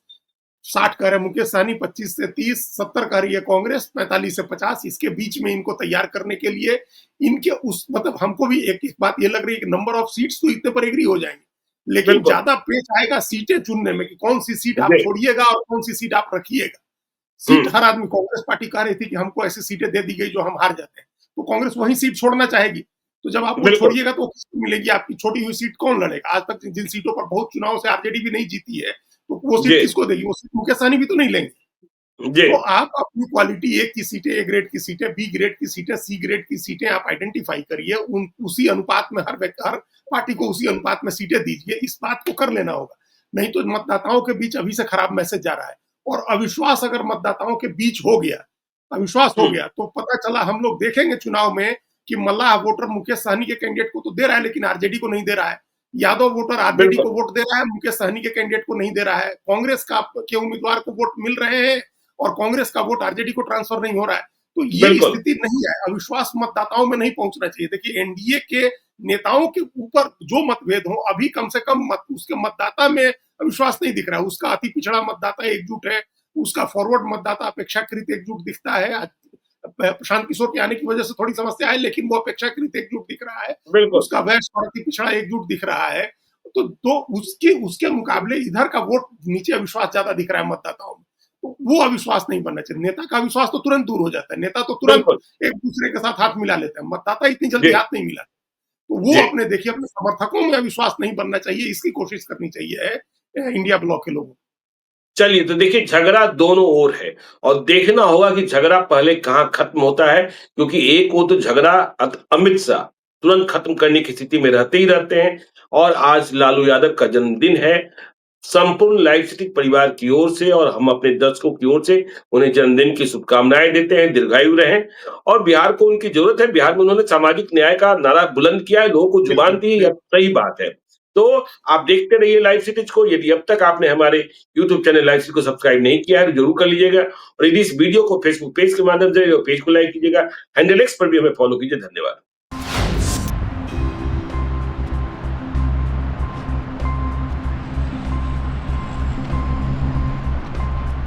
60 कह रहे हैं मुकेश सहनी, 25 से 30, 70 कह रही है कांग्रेस, 45 से 50। इसके बीच में इनको तैयार करने के लिए इनके उस मतलब हमको भी एक बात ये लग रही है कि नंबर ऑफ सीट्स तो इतने पर एग्री हो जाएंगे, लेकिन बिल्कुल। ज्यादा पेच आएगा सीटें चुनने में कि कौन सी सीट आप जी, छोड़िएगा और कौन सी सीट आप रखिएगा। हुँ, सीट हर आदमी, कांग्रेस पार्टी कह रही थी कि हमको ऐसी सीटें दे दी गई जो हम हार जाते हैं, तो कांग्रेस वही सीट छोड़ना चाहेगी। तो जब आप वो बिल्कुल। छोड़िएगा तो वो किसको मिलेगी? आपकी छोड़ी हुई सीट कौन लड़ेगा? आज तक जिन सीटों पर बहुत चुनाव से आरजेडी भी नहीं जीती है, तो वो सीट जी, किसको देगी? वो सीट मुकेश सहनी भी तो नहीं लेंगे। जी, तो आप अपनी क्वालिटी, ए की सीटें, ए ग्रेड की सीटें, बी ग्रेड की सीटें, सी ग्रेड की सीटें आप आइडेंटिफाई करिए, उन उसी अनुपात में हर पार्टी को उसी अनुपात में सीटें दीजिए। इस बात को कर लेना होगा, नहीं तो मतदाताओं के बीच अभी से खराब मैसेज जा रहा है। और अविश्वास अगर मतदाताओं के बीच हो गया, अविश्वास हो हुँ, गया, तो पता चला हम लोग देखेंगे चुनाव में कि मल्लाह वोटर मुकेश सहनी के कैंडिडेट को तो दे रहा है, लेकिन आरजेडी को नहीं दे रहा है। यादव वोटर आरजेडी बिल्कुल, को वोट दे रहा है, मुकेश सहनी के कैंडिडेट को नहीं दे रहा है। कांग्रेस का के उम्मीदवार को वोट मिल रहे हैं और कांग्रेस का वोट आरजेडी को ट्रांसफर नहीं हो रहा है। तो ये बिल्कुल, स्थिति नहीं है, अविश्वास मतदाताओं में नहीं पहुंचना चाहिए। देखिए एनडीए के नेताओं के ऊपर जो मतभेद हो, अभी कम से कम उसके मतदाता में अविश्वास नहीं दिख रहा है। उसका अति पिछड़ा मतदाता एकजुट है, उसका फॉरवर्ड मतदाता अपेक्षाकृत एकजुट दिखता है। प्रशांत किशोर के आने की वजह से थोड़ी समस्या है, लेकिन वो अपेक्षाकृत एकजुट दिख रहा है। बिल्कुल, उसका वैश्य और अति पिछड़ा एकजुट दिख रहा है। तो उसके उसके मुकाबले इधर का वोट नीचे अविश्वास ज्यादा दिख रहा है मतदाताओं में। तो वो अविश्वास नहीं बनना चाहिए। नेता का अविश्वास तो तुरंत दूर हो जाता है, नेता तो तुरंत बिल्कुल। एक दूसरे के साथ हाथ मिला लेते हैं, मतदाता इतनी जल्दी जी, हाथ नहीं मिलाते। तो वो जी। अपने देखिए अपने समर्थकों में अविश्वास नहीं बनना चाहिए, इसकी कोशिश करनी चाहिए इंडिया ब्लॉक के लोगों को। चलिए, तो देखिए झगड़ा दोनों ओर है और देखना होगा कि झगड़ा पहले कहाँ खत्म होता है, क्योंकि एक वो तो झगड़ा अमित शाह तुरंत खत्म करने की स्थिति में रहते ही रहते हैं और आज लालू यादव का जन्मदिन है। संपूर्ण लाइव सिटी परिवार की ओर से और हम अपने दर्शकों की ओर से उन्हें जन्मदिन की शुभकामनाएं देते हैं, दीर्घायु रहें और बिहार को उनकी जरूरत है। बिहार में उन्होंने सामाजिक न्याय का नारा बुलंद किया है, लोगों को जुबान बिल्कुल, दी है, यह बिल्कुल। सही बात है। तो आप देखते रहिए लाइव सिटीज को। यदि अब तक आपने हमारे यूट्यूब चैनल लाइव सिटी को सब्सक्राइब नहीं किया है तो जरूर कर लीजिएगा और यदि इस वीडियो को फेसबुक पेज के माध्यम से पेज को लाइक कीजिएगा, हैंडल एक्स पर भी हमें फॉलो कीजिए। धन्यवाद।